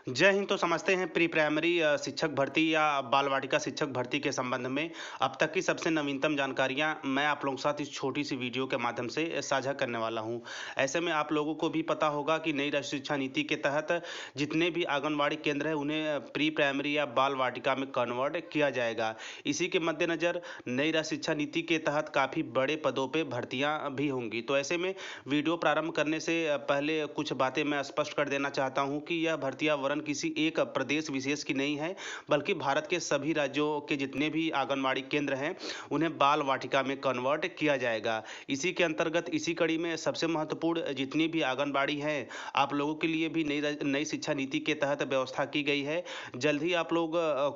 जय हिंद। तो समझते हैं प्री प्राइमरी शिक्षक भर्ती या बाल वाटिका शिक्षक भर्ती के संबंध में अब तक की सबसे नवीनतम जानकारियां मैं आप लोगों के साथ इस छोटी सी वीडियो के माध्यम से साझा करने वाला हूं। ऐसे में आप लोगों को भी पता होगा कि नई राष्ट्रीय शिक्षा नीति के तहत जितने भी आंगनबाड़ी केंद्र हैं उन्हें प्री प्राइमरी या बाल वाटिका में कन्वर्ट किया जाएगा। इसी के मद्देनज़र नई राष्ट्रीय शिक्षा नीति के तहत काफ़ी बड़े पदों पर भर्तियाँ भी होंगी। तो ऐसे में वीडियो प्रारंभ करने से पहले कुछ बातें मैं स्पष्ट कर देना चाहता हूं कि यह भर्तियां वरन किसी एक प्रदेश विशेष की नहीं है, बल्कि भारत के सभी राज्यों के जितने भी आंगनबाड़ी केंद्र हैं उन्हें बाल वाटिका में कन्वर्ट किया जाएगा। इसी के अंतर्गत इसी कड़ी में सबसे महत्वपूर्ण जितनी भी आंगनबाड़ी हैं आप लोगों के लिए भी नई शिक्षा नीति के तहत व्यवस्था की गई है। जल्द ही आप लोग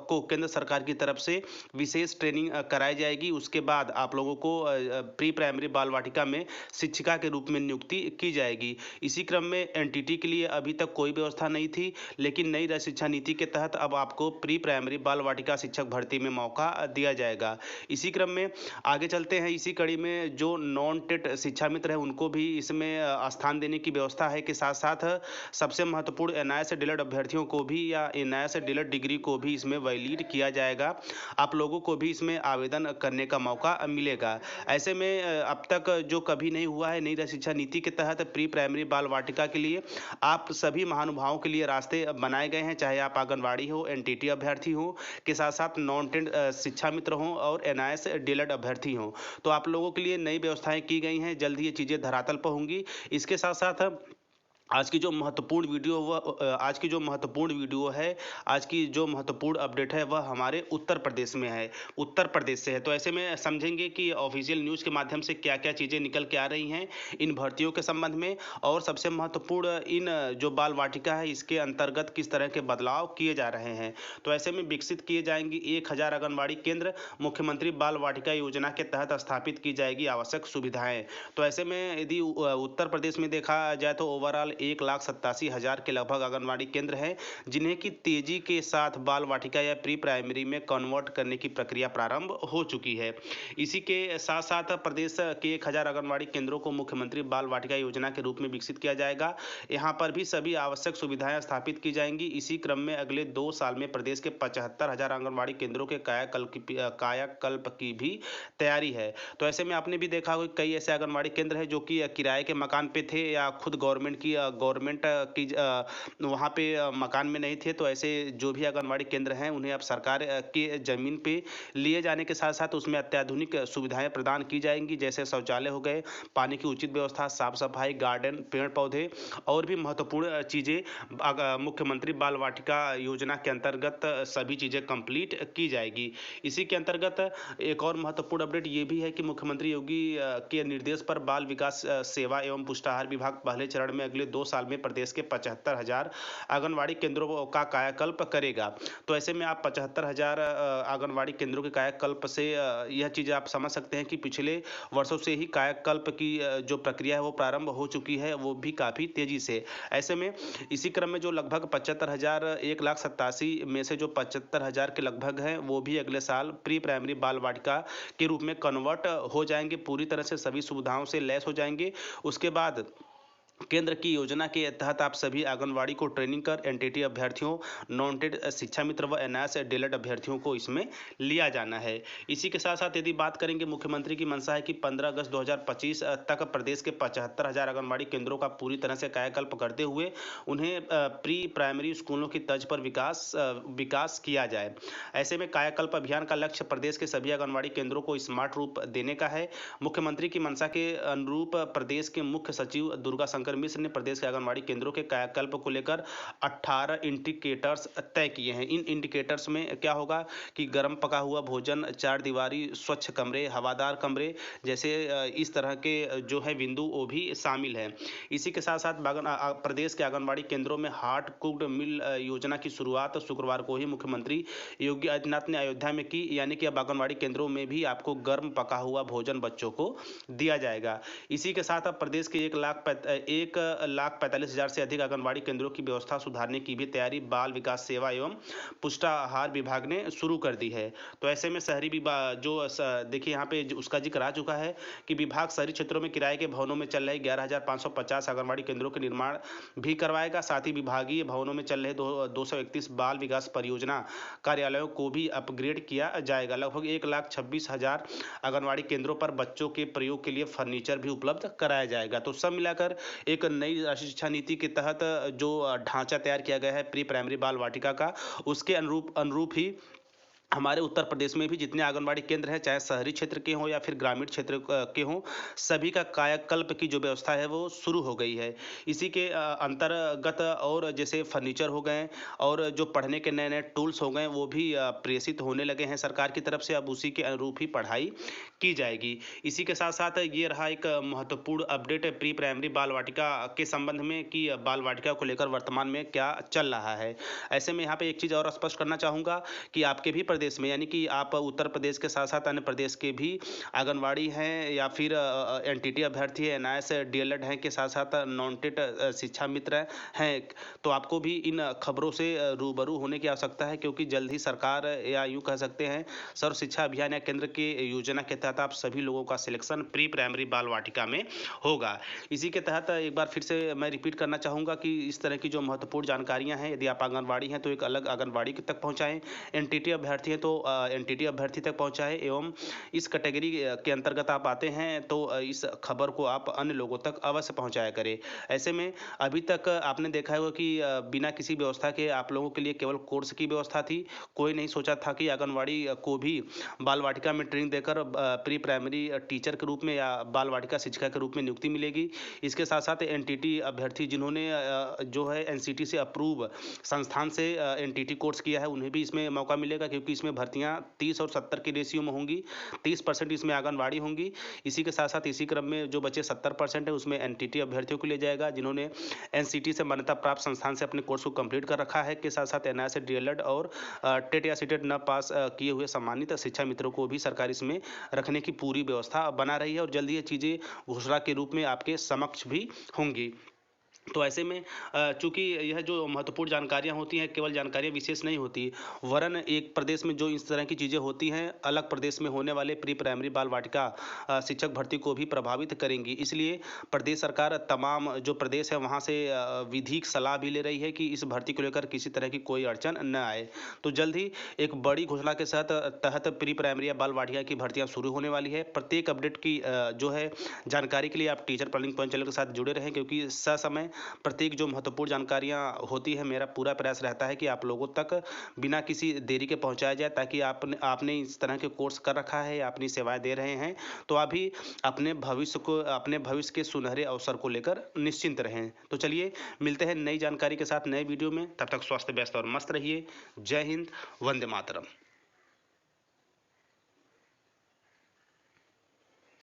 को केंद्र सरकार की तरफ से विशेष ट्रेनिंग कराई जाएगी। उसके बाद आप लोगों को प्री प्राइमरी बाल वाटिका में शिक्षिका के रूप में नियुक्ति की जाएगी। इसी क्रम में एनटीटी के लिए अभी तक कोई व्यवस्था नहीं थी, लेकिन नई राष्ट्रीय शिक्षा नीति के तहत अब आपको प्री प्राइमरी बाल वाटिका शिक्षक भर्ती में मौका दिया जाएगा। इसी क्रम में आगे चलते हैं। इसी कड़ी में जो नॉन टेट शिक्षा मित्र है उनको भी इसमें स्थान देने की व्यवस्था है के साथ साथ सबसे महत्वपूर्ण एनआईएस डीएलएड अभ्यर्थियों को भी या एनआईएस डीएलएड डिग्री को भी इसमें वैलिड किया जाएगा। आप लोगों को भी इसमें आवेदन करने का मौका मिलेगा। ऐसे में अब तक जो कभी नहीं हुआ है, नई राष्ट्रीय शिक्षा नीति के तहत प्री प्राइमरी बाल वाटिका के लिए आप सभी महानुभावों के लिए रास्ते बनाए गए हैं, चाहे आप आंगनबाड़ी हो, एनटीटी अभ्यर्थी हो, के साथ साथ नॉन टेट शिक्षा मित्र हों और एनआईएस डीएलएड अभ्यर्थी हों। तो आप लोगों के लिए नई व्यवस्थाएं की गई हैं। जल्द ही ये चीज़ें धरातल पर होंगी। इसके साथ साथ आज की जो महत्वपूर्ण वीडियो है, आज की जो महत्वपूर्ण अपडेट है वह हमारे उत्तर प्रदेश में है, उत्तर प्रदेश से है। तो ऐसे में समझेंगे कि ऑफिशियल न्यूज़ के माध्यम से क्या क्या चीज़ें निकल के आ रही हैं इन भर्तियों के संबंध में, और सबसे महत्वपूर्ण इन जो बाल वाटिका है इसके अंतर्गत किस तरह के बदलाव किए जा रहे हैं। तो ऐसे में विकसित किए जाएंगी 1000 आंगनबाड़ी केंद्र। मुख्यमंत्री बाल वाटिका योजना के तहत स्थापित की जाएगी आवश्यक सुविधाएं। तो ऐसे में यदि उत्तर प्रदेश में देखा जाए तो ओवरऑल 1,87,000 के लगभग आंगनबाड़ी केंद्र हैं, जिन्हें की तेजी के साथ बाल वाटिका या प्री प्राइमरी में कन्वर्ट करने की प्रक्रिया प्रारंभ हो चुकी है। इसी के साथ साथ प्रदेश के 1000 आंगनबाड़ी केंद्रों को मुख्यमंत्री बाल वाटिका योजना के रूप में विकसित किया जाएगा। यहाँ पर भी सभी आवश्यक सुविधाएं स्थापित की जाएंगी। इसी क्रम में अगले 2 साल में प्रदेश के 75,000 आंगनबाड़ी केंद्रों के कायाकल्प की भी तैयारी है। तो ऐसे में आपने भी देखा होगा कई ऐसे आंगनबाड़ी केंद्र हैं जो कि किराए के मकान पे थे या खुद गवर्नमेंट की वहाँ पे मकान में नहीं थे। तो ऐसे जो भी आंगनबाड़ी केंद्र हैं उन्हें अब सरकार के ज़मीन पे लिए जाने के साथ साथ उसमें अत्याधुनिक सुविधाएं प्रदान की जाएंगी, जैसे शौचालय हो गए, पानी की उचित व्यवस्था, साफ सफाई, गार्डन, पेड़ पौधे और भी महत्वपूर्ण चीज़ें मुख्यमंत्री बाल वाटिका योजना के अंतर्गत सभी चीज़ें कंप्लीट की जाएगी। इसी के अंतर्गत एक और महत्वपूर्ण अपडेट ये भी है कि मुख्यमंत्री योगी के निर्देश पर बाल विकास सेवा एवं पुष्टाहार विभाग पहले चरण में अगले 2 साल में प्रदेश के 75,000 आंगनबाड़ी केंद्रों का कायाकल्प करेगा। तो ऐसे में आप 75,000 आंगनबाड़ी केंद्रों के कायाकल्प से यह चीज़ आप समझ सकते हैं कि पिछले वर्षों से ही कायाकल्प की जो प्रक्रिया है वो प्रारंभ हो चुकी है, वो भी काफ़ी तेज़ी से। ऐसे में इसी क्रम में जो लगभग 75,000 1,87,000 में से जो 75,000 के लगभग हैं वो भी अगले साल प्री प्राइमरी बाल वाटिका के रूप में कन्वर्ट हो जाएंगे, पूरी तरह से सभी सुविधाओं से लैस हो जाएंगे। उसके बाद केंद्र की योजना के तहत आप सभी आंगनवाड़ी को ट्रेनिंग कर एनटीटी अभ्यर्थियों, नॉन टेट शिक्षा मित्र व एनआईएस डीएलएड अभ्यर्थियों को इसमें लिया जाना है। इसी के साथ साथ यदि बात करेंगे, मुख्यमंत्री की मंशा है कि 15 अगस्त 2025 तक प्रदेश के 75,000 आंगनबाड़ी केंद्रों का पूरी तरह से कायाकल्प करते हुए उन्हें प्री प्राइमरी स्कूलों की तर्ज पर विकास किया जाए। ऐसे में कायाकल्प अभियान का लक्ष्य प्रदेश के सभी आंगनबाड़ी केंद्रों को स्मार्ट रूप देने का है। मुख्यमंत्री की मंशा के अनुरूप प्रदेश के मुख्य सचिव दुर्गा शंकर मिश्र ने प्रदेश के आंगनबाड़ी केंद्रों के कायाकल्प को लेकर 18 इंडिकेटर्स तय किए हैं। इन इंडिकेटर्स में क्या होगा कि गर्म पका हुआ भोजन, चार दीवारी, स्वच्छ कमरे, हवादार कमरे जैसे इस तरह के जो है बिंदु वो भी शामिल है। इसी के साथ साथ प्रदेश के आंगनबाड़ी केंद्रों में हार्ड कुक्ड मील योजना की शुरुआत शुक्रवार को ही मुख्यमंत्री योगी आदित्यनाथ ने अयोध्या में की, यानी कि अब आंगनबाड़ी केंद्रों में भी आपको गर्म पका हुआ भोजन बच्चों को दिया जाएगा। इसी के साथ अब प्रदेश के 1,45,000 से अधिक आंगनबाड़ी केंद्रों की व्यवस्था सुधारने की भी तैयारी बाल विकास सेवा एवं पुष्टाहार विभाग ने शुरू कर दी है। तो ऐसे में शहरी विभाग जो देखिए यहाँ पे उसका जिक्र आ चुका है कि विभाग शहरी क्षेत्रों में किराए के भवनों में चल रहे 11,550 आंगनबाड़ी केंद्रों के निर्माण भी करवाएगा। साथ ही विभागीय भवनों में चल रहे 231 बाल विकास परियोजना कार्यालयों को भी अपग्रेड किया जाएगा। लगभग 1,26,000 आंगनबाड़ी केंद्रों पर बच्चों के प्रयोग के लिए फर्नीचर भी उपलब्ध कराया जाएगा। तो सब मिलाकर एक नई शिक्षा नीति के तहत जो ढांचा तैयार किया गया है प्री प्राइमरी बाल वाटिका का, उसके अनुरूप ही हमारे उत्तर प्रदेश में भी जितने आंगनबाड़ी केंद्र हैं, चाहे शहरी क्षेत्र के हों या फिर ग्रामीण क्षेत्र के हों, सभी का कायाकल्प की जो व्यवस्था है वो शुरू हो गई है। इसी के अंतर्गत और जैसे फर्नीचर हो गए और जो पढ़ने के नए नए टूल्स हो गए वो भी प्रेषित होने लगे हैं सरकार की तरफ से। अब उसी के अनुरूप ही पढ़ाई की जाएगी। इसी के साथ साथ ये रहा एक महत्वपूर्ण अपडेट प्री प्राइमरी बाल वाटिका के संबंध में कि बाल वाटिका को लेकर वर्तमान में क्या चल रहा है। ऐसे में यहाँ पे एक चीज़ और स्पष्ट करना चाहूँगा कि आपके भी प्रदेश में, यानी कि आप उत्तर प्रदेश के साथ साथ अन्य प्रदेश के भी आंगनवाड़ी हैं या फिर एनटीटी अभ्यर्थी है, एनआईएस डीएलएड हैं के साथ साथ नॉन टेट शिक्षा मित्र हैं, तो आपको भी इन खबरों से रूबरू होने की आवश्यकता है, क्योंकि जल्द ही सरकार या यूँ कह सकते हैं सर्व शिक्षा अभियान या केंद्र के योजना के तहत आप सभी लोगों का सिलेक्शन प्री प्राइमरी बाल वाटिका में होगा। इसी के तहत एक बार फिर से मैं रिपीट करना चाहूँगा कि इस तरह की जो महत्वपूर्ण जानकारियाँ हैं, यदि आप आंगनवाड़ी हैं तो एक अलग आंगनवाड़ी तक पहुँचाएं, एनटीटी अभ्यर्थी हैं तो एनटीटी अभ्यर्थी तक पहुँचाएं, एवं इस कैटेगरी के अंतर्गत आप आते हैं तो इस खबर को आप अन्य लोगों तक अवश्य पहुँचाया करें। ऐसे में अभी तक आपने देखा होगा कि बिना किसी व्यवस्था के आप लोगों के लिए केवल कोर्स की व्यवस्था थी। कोई नहीं सोचा था कि आंगनवाड़ी को भी बाल वाटिका में ट्रेनिंग देकर प्री प्राइमरी टीचर के रूप में या बाल वाटिका शिक्षिका के रूप में नियुक्ति मिलेगी। इसके साथ साथ एनटीटी अभ्यर्थी जिन्होंने जो है एनसीटी से अप्रूव संस्थान से एनटीटी कोर्स किया है, उन्हें भी इसमें मौका मिलेगा, क्योंकि इसमें भर्तियां 30 और 70 के रेशियो में होंगी। 30% इसमें आंगनवाड़ी होंगी। इसी के साथ साथ इसी क्रम में जो बचे 70% है उसमें एनटीटी अभ्यर्थियों को ले जाएगा जिन्होंने एनसीटी से मान्यता प्राप्त संस्थान से अपने कोर्स को कंप्लीट कर रखा है। के साथ साथ एनआईएस डीएलएड और टेट या सीटेट न पास किए हुए सम्मानित शिक्षा मित्रों को भी सरकार इसमें रखने की पूरी व्यवस्था बना रही है और जल्द ये चीज़ें घोषणा के रूप में आपके समक्ष भी होंगी। तो ऐसे में चूंकि यह जो महत्वपूर्ण जानकारियां होती हैं केवल जानकारियां विशेष नहीं होती, वरन एक प्रदेश में जो इस तरह की चीज़ें होती हैं अलग प्रदेश में होने वाले प्री प्राइमरी बाल वाटिका शिक्षक भर्ती को भी प्रभावित करेंगी। इसलिए प्रदेश सरकार तमाम जो प्रदेश है वहां से विधिक सलाह भी ले रही है कि इस भर्ती को लेकर किसी तरह की कोई अड़चन न आए। तो जल्द ही एक बड़ी घोषणा के तहत प्री प्राइमरी या बाल वाटिका की भर्तियाँ शुरू होने वाली है। प्रत्येक अपडेट की जो है जानकारी के लिए आप टीचर प्लानिंग पॉइंट चैनल के साथ जुड़े रहें, क्योंकि ससमय प्रत्येक जो महत्वपूर्ण जानकारियां होती है मेरा पूरा प्रयास रहता है कि आप लोगों तक बिना किसी देरी के पहुंचाया जाए, ताकि आपने इस तरह के कोर्स कर रखा है या अपनी सेवाएं दे रहे हैं तो अभी अपने भविष्य के सुनहरे अवसर को लेकर निश्चिंत रहें। तो चलिए मिलते हैं नई जानकारी के साथ नए वीडियो में, तब तक स्वस्थ व्यस्त और मस्त रहिए। जय हिंद, वंदे मातरम।